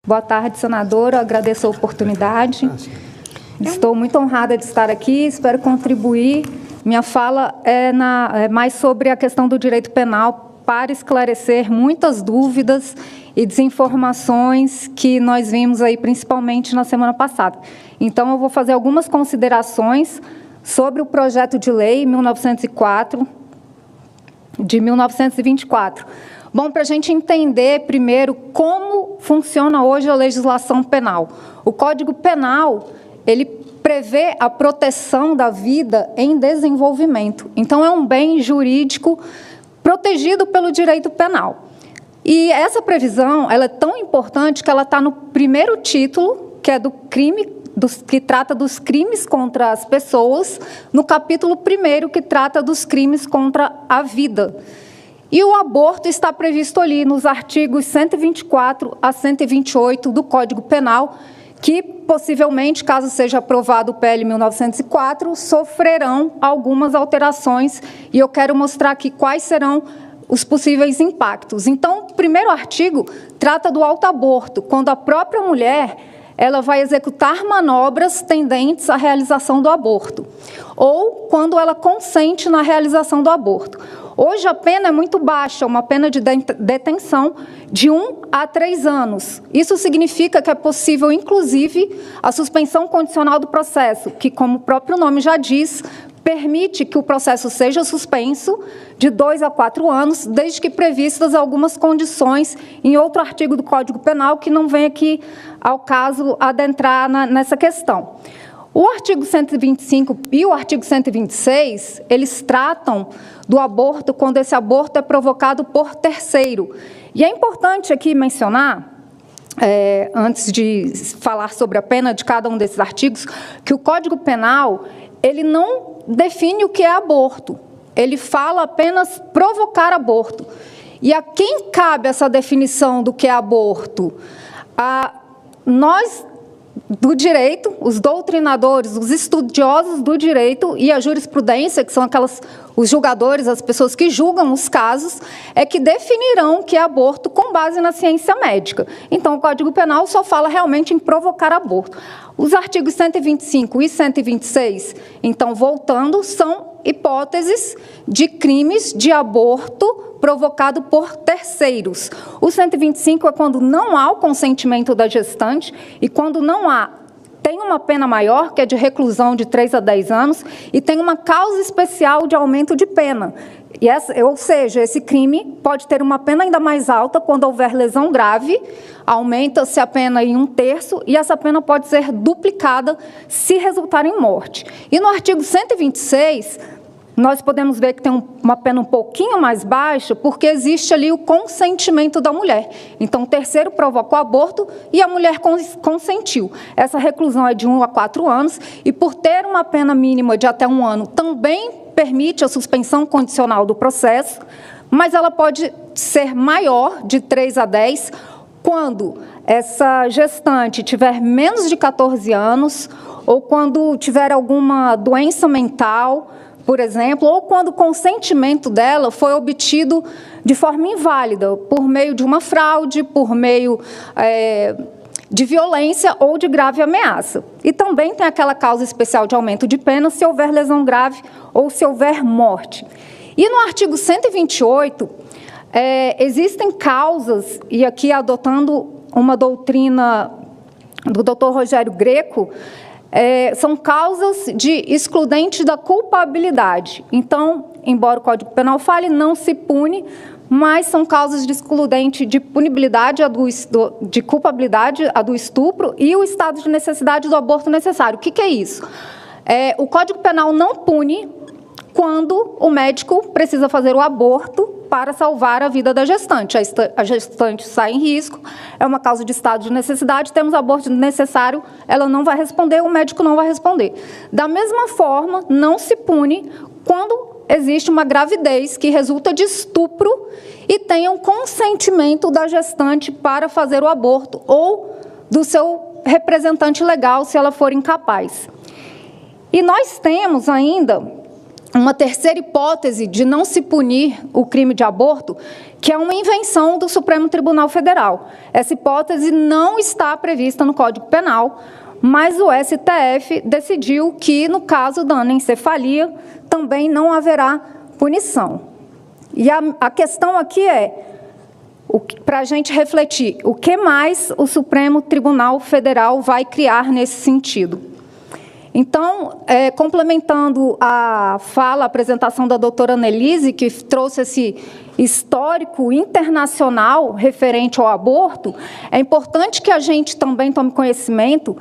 Boa tarde, senadora. Agradeço a oportunidade. Estou muito honrada de estar aqui, espero contribuir. Minha fala é mais sobre a questão do direito penal para esclarecer muitas dúvidas e desinformações que nós vimos aí, principalmente na semana passada. Então, eu vou fazer algumas considerações sobre o projeto de lei 1904, de 1924. Bom, para a gente entender primeiro como funciona hoje a legislação penal. O Código Penal, ele prevê a proteção da vida em desenvolvimento. Então, é um bem jurídico protegido pelo direito penal. E essa previsão, ela é tão importante que ela está no primeiro título, que é do crime, que trata dos crimes contra as pessoas, no capítulo 1º, que trata dos crimes contra a vida. E o aborto está previsto ali nos artigos 124 a 128 do Código Penal, que possivelmente, caso seja aprovado o PL 1904, sofrerão algumas alterações, e eu quero mostrar aqui quais serão os possíveis impactos. Então, o primeiro artigo trata do autoaborto, quando a própria mulher ela vai executar manobras tendentes à realização do aborto, ou quando ela consente na realização do aborto. Hoje a pena é muito baixa, uma pena de detenção de 1 a 3 anos. Isso significa que é possível, inclusive, a suspensão condicional do processo, que, como o próprio nome já diz, permite que o processo seja suspenso de 2 a 4 anos, desde que previstas algumas condições em outro artigo do Código Penal, que não vem aqui ao caso adentrar nessa questão. O artigo 125 e o artigo 126, eles tratam do aborto quando esse aborto é provocado por terceiro. E é importante aqui mencionar, antes de falar sobre a pena de cada um desses artigos, que o Código Penal, ele não define o que é aborto. Ele fala apenas provocar aborto. E a quem cabe essa definição do que é aborto? Nós, do direito, os doutrinadores, os estudiosos do direito e a jurisprudência, que são os julgadores, as pessoas que julgam os casos, é que definirão o que é aborto com base na ciência médica. Então, o Código Penal só fala realmente em provocar aborto. Os artigos 125 e 126, então, voltando, são hipóteses de crimes de aborto provocado por terceiros. O 125 é quando não há o consentimento da gestante e quando tem uma pena maior, que é de reclusão de 3 a 10 anos, e tem uma causa especial de aumento de pena. Ou seja, esse crime pode ter uma pena ainda mais alta quando houver lesão grave, aumenta-se a pena em 1/3, e essa pena pode ser duplicada se resultar em morte. E no artigo 126, nós podemos ver que tem uma pena um pouquinho mais baixa, porque existe ali o consentimento da mulher. Então, o terceiro provocou o aborto e a mulher consentiu. Essa reclusão é de 1 a 4 anos, e por ter uma pena mínima de até 1 ano, também permite a suspensão condicional do processo, mas ela pode ser maior, de 3 a 10, quando essa gestante tiver menos de 14 anos, ou quando tiver alguma doença mental, por exemplo, ou quando o consentimento dela foi obtido de forma inválida, por meio de uma fraude, por meio de violência ou de grave ameaça. E também tem aquela causa especial de aumento de pena se houver lesão grave ou se houver morte. E no artigo 128, existem causas, e aqui adotando uma doutrina do Dr. Rogério Greco, são causas de excludente da culpabilidade. Então, embora o Código Penal fale, não se pune, mas são causas de excludente de punibilidade, de culpabilidade, a do estupro, e o estado de necessidade do aborto necessário. O que é isso? O Código Penal não pune quando o médico precisa fazer o aborto para salvar a vida da gestante. A gestante sai em risco, é uma causa de estado de necessidade, temos aborto necessário, ela não vai responder, o médico não vai responder. Da mesma forma, não se pune quando existe uma gravidez que resulta de estupro e tenha um consentimento da gestante para fazer o aborto ou do seu representante legal, se ela for incapaz. E nós temos ainda uma terceira hipótese de não se punir o crime de aborto, que é uma invenção do Supremo Tribunal Federal. Essa hipótese não está prevista no Código Penal, mas o STF decidiu que, no caso da anencefalia, também não haverá punição. E a questão aqui é, para a gente refletir, o que mais o Supremo Tribunal Federal vai criar nesse sentido? Então, complementando a apresentação da doutora Annelise, que trouxe esse histórico internacional referente ao aborto, é importante que a gente também tome conhecimento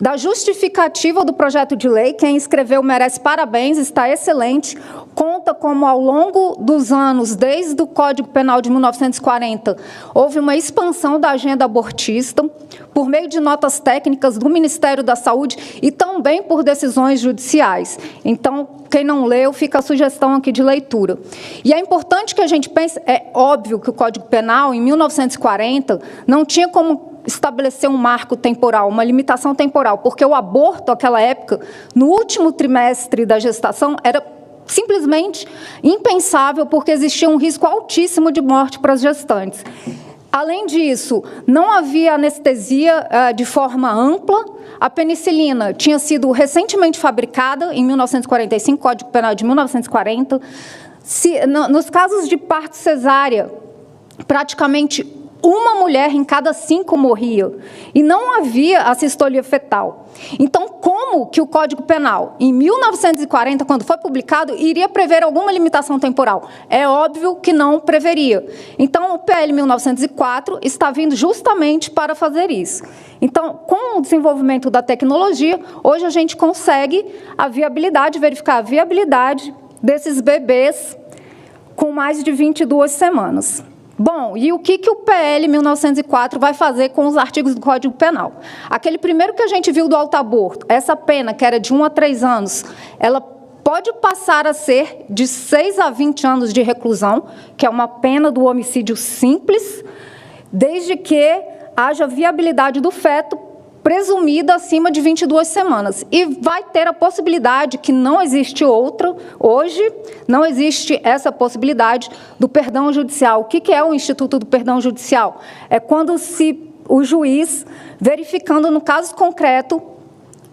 da justificativa do projeto de lei. Quem escreveu merece parabéns, está excelente. Conta como, ao longo dos anos, desde o Código Penal de 1940, houve uma expansão da agenda abortista, por meio de notas técnicas do Ministério da Saúde e também por decisões judiciais. Então, quem não leu, fica a sugestão aqui de leitura. E é importante que a gente pense, é óbvio que o Código Penal, em 1940, não tinha como estabelecer um marco temporal, uma limitação temporal, porque o aborto, naquela época, no último trimestre da gestação, era simplesmente impensável, porque existia um risco altíssimo de morte para as gestantes. Além disso, não havia anestesia de forma ampla. A penicilina tinha sido recentemente fabricada, em 1945, Código Penal de 1940. Nos casos de parto cesárea, praticamente uma mulher em cada 5 morria, e não havia a sistolia fetal. Então, como que o Código Penal, em 1940, quando foi publicado, iria prever alguma limitação temporal? É óbvio que não preveria. Então, o PL 1904 está vindo justamente para fazer isso. Então, com o desenvolvimento da tecnologia, hoje a gente consegue verificar a viabilidade desses bebês com mais de 22 semanas. Bom, e o que o PL 1904 vai fazer com os artigos do Código Penal? Aquele primeiro que a gente viu do autoaborto, essa pena, que era de 1 a 3 anos, ela pode passar a ser de 6 a 20 anos de reclusão, que é uma pena do homicídio simples, desde que haja viabilidade do feto presumida acima de 22 semanas. E vai ter a possibilidade, que não existe outra, hoje, não existe essa possibilidade do perdão judicial. O que é o Instituto do Perdão Judicial? É quando o juiz, verificando no caso concreto,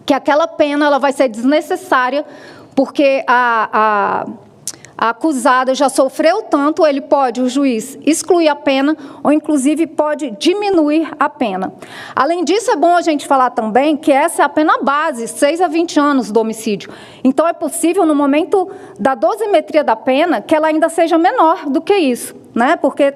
que aquela pena ela vai ser desnecessária, porque a acusada já sofreu tanto, o juiz, excluir a pena, ou inclusive pode diminuir a pena. Além disso, é bom a gente falar também que essa é a pena base, 6 a 20 anos do homicídio. Então, é possível, no momento da dosimetria da pena, que ela ainda seja menor do que isso, né? Porque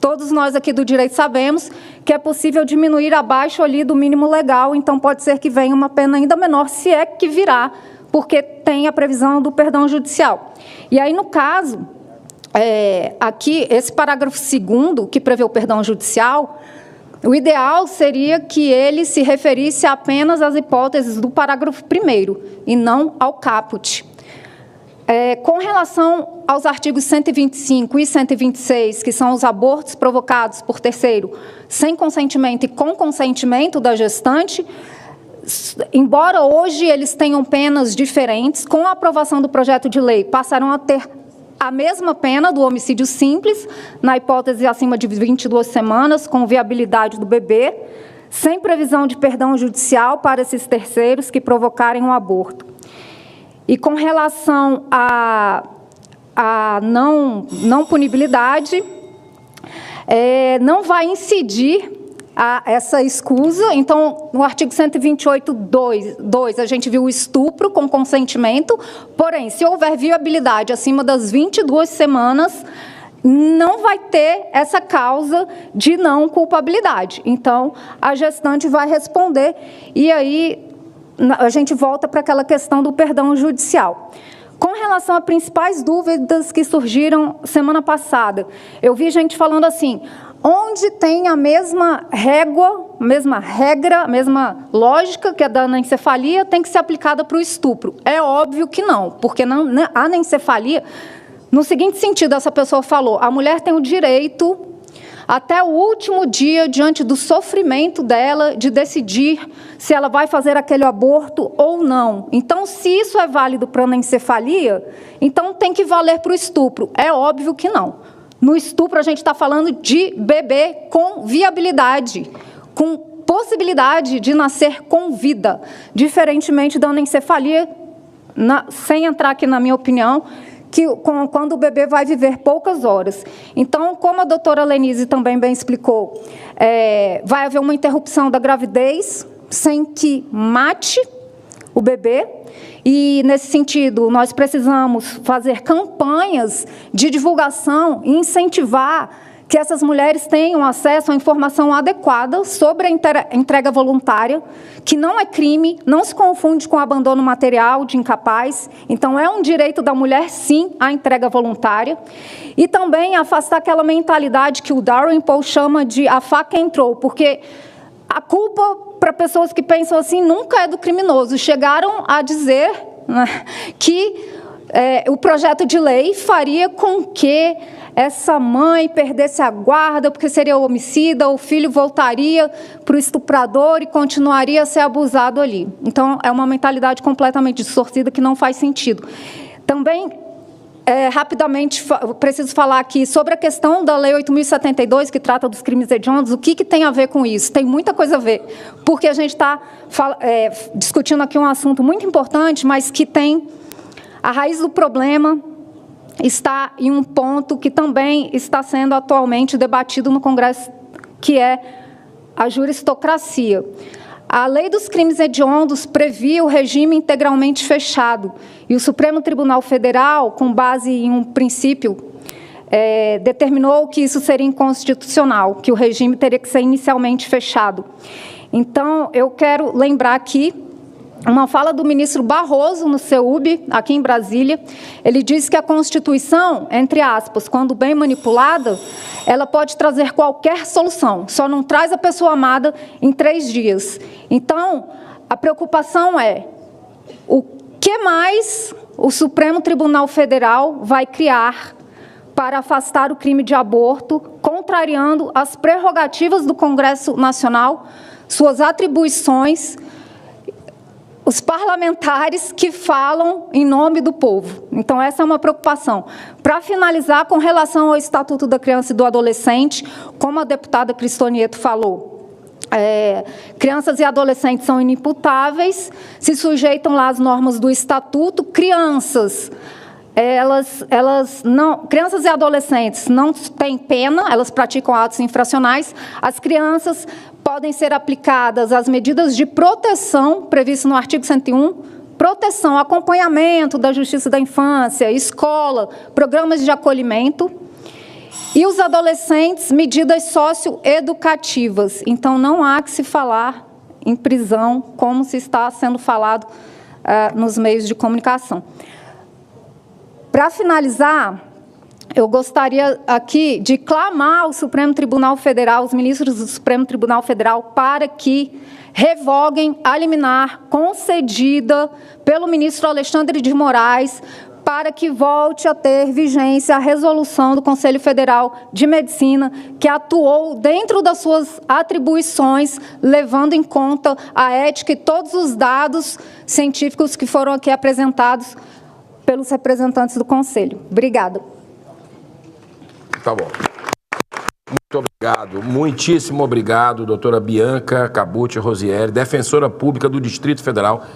todos nós aqui do direito sabemos que é possível diminuir abaixo ali do mínimo legal, então pode ser que venha uma pena ainda menor, se é que virá, porque tem a previsão do perdão judicial. E aí, no caso, aqui, esse parágrafo 2º, que prevê o perdão judicial, o ideal seria que ele se referisse apenas às hipóteses do parágrafo 1º, e não ao caput. Com relação aos artigos 125 e 126, que são os abortos provocados por terceiro, sem consentimento e com consentimento da gestante, embora hoje eles tenham penas diferentes, com a aprovação do projeto de lei, passarão a ter a mesma pena do homicídio simples, na hipótese acima de 22 semanas, com viabilidade do bebê, sem previsão de perdão judicial para esses terceiros que provocarem um aborto. E com relação à não punibilidade, não vai incidir essa escusa. Então, no artigo 128.2, a gente viu o estupro com consentimento, porém, se houver viabilidade acima das 22 semanas, não vai ter essa causa de não culpabilidade. Então, a gestante vai responder, e aí a gente volta para aquela questão do perdão judicial. Com relação a principais dúvidas que surgiram semana passada, eu vi gente falando assim: onde tem a mesma régua, mesma regra, mesma lógica que a da anencefalia tem que ser aplicada para o estupro? É óbvio que não, porque a anencefalia, no seguinte sentido, essa pessoa falou, a mulher tem o direito até o último dia, diante do sofrimento dela, de decidir se ela vai fazer aquele aborto ou não. Então, se isso é válido para a anencefalia, então tem que valer para o estupro. É óbvio que não. No estupro, a gente está falando de bebê com viabilidade, com possibilidade de nascer com vida, diferentemente da anencefalia, sem entrar aqui na minha opinião, que quando o bebê vai viver poucas horas. Então, como a doutora Lenise também bem explicou, vai haver uma interrupção da gravidez sem que mate o bebê, e, nesse sentido, nós precisamos fazer campanhas de divulgação e incentivar que essas mulheres tenham acesso à informação adequada sobre a entrega voluntária, que não é crime, não se confunde com abandono material de incapaz. Então, é um direito da mulher, sim, a entrega voluntária. E também afastar aquela mentalidade que o Dalrymple chama de a faca entrou, porque a culpa, para pessoas que pensam assim, nunca é do criminoso. Chegaram a dizer, né, que o projeto de lei faria com que essa mãe perdesse a guarda, porque seria homicida, o filho voltaria para o estuprador e continuaria a ser abusado ali. Então, é uma mentalidade completamente distorcida que não faz sentido. Também, rapidamente, preciso falar aqui sobre a questão da Lei 8.072, que trata dos crimes hediondos. O que tem a ver com isso? Tem muita coisa a ver, porque a gente está discutindo aqui um assunto muito importante, mas que tem a raiz do problema está em um ponto que também está sendo atualmente debatido no Congresso, que é a juristocracia. A Lei dos Crimes Hediondos previa o regime integralmente fechado, e o Supremo Tribunal Federal, com base em um princípio, determinou que isso seria inconstitucional, que o regime teria que ser inicialmente fechado. Então, eu quero lembrar aqui uma fala do ministro Barroso no CEUB, aqui em Brasília. Ele disse que a Constituição, entre aspas, quando bem manipulada, ela pode trazer qualquer solução, só não traz a pessoa amada em 3 dias. Então, a preocupação é o que mais o Supremo Tribunal Federal vai criar para afastar o crime de aborto, contrariando as prerrogativas do Congresso Nacional, suas atribuições, os parlamentares que falam em nome do povo. Então, essa é uma preocupação. Para finalizar, com relação ao Estatuto da Criança e do Adolescente, como a deputada Cristonieto falou, crianças e adolescentes são inimputáveis, se sujeitam lá às normas do Estatuto. Crianças e adolescentes não têm pena, elas praticam atos infracionais. As crianças podem ser aplicadas as medidas de proteção previstas no artigo 101, proteção, acompanhamento da Justiça da Infância, escola, programas de acolhimento. E os adolescentes, medidas socioeducativas. Então, não há que se falar em prisão, como se está sendo falado nos meios de comunicação. Para finalizar, eu gostaria aqui de clamar ao Supremo Tribunal Federal, os ministros do Supremo Tribunal Federal, para que revoguem a liminar concedida pelo ministro Alexandre de Moraes, para que volte a ter vigência a resolução do Conselho Federal de Medicina, que atuou dentro das suas atribuições, levando em conta a ética e todos os dados científicos que foram aqui apresentados pelos representantes do Conselho. Obrigada. Tá bom. Muito obrigado, muitíssimo obrigado, doutora Bianca Cabucci Rosieri, defensora pública do Distrito Federal.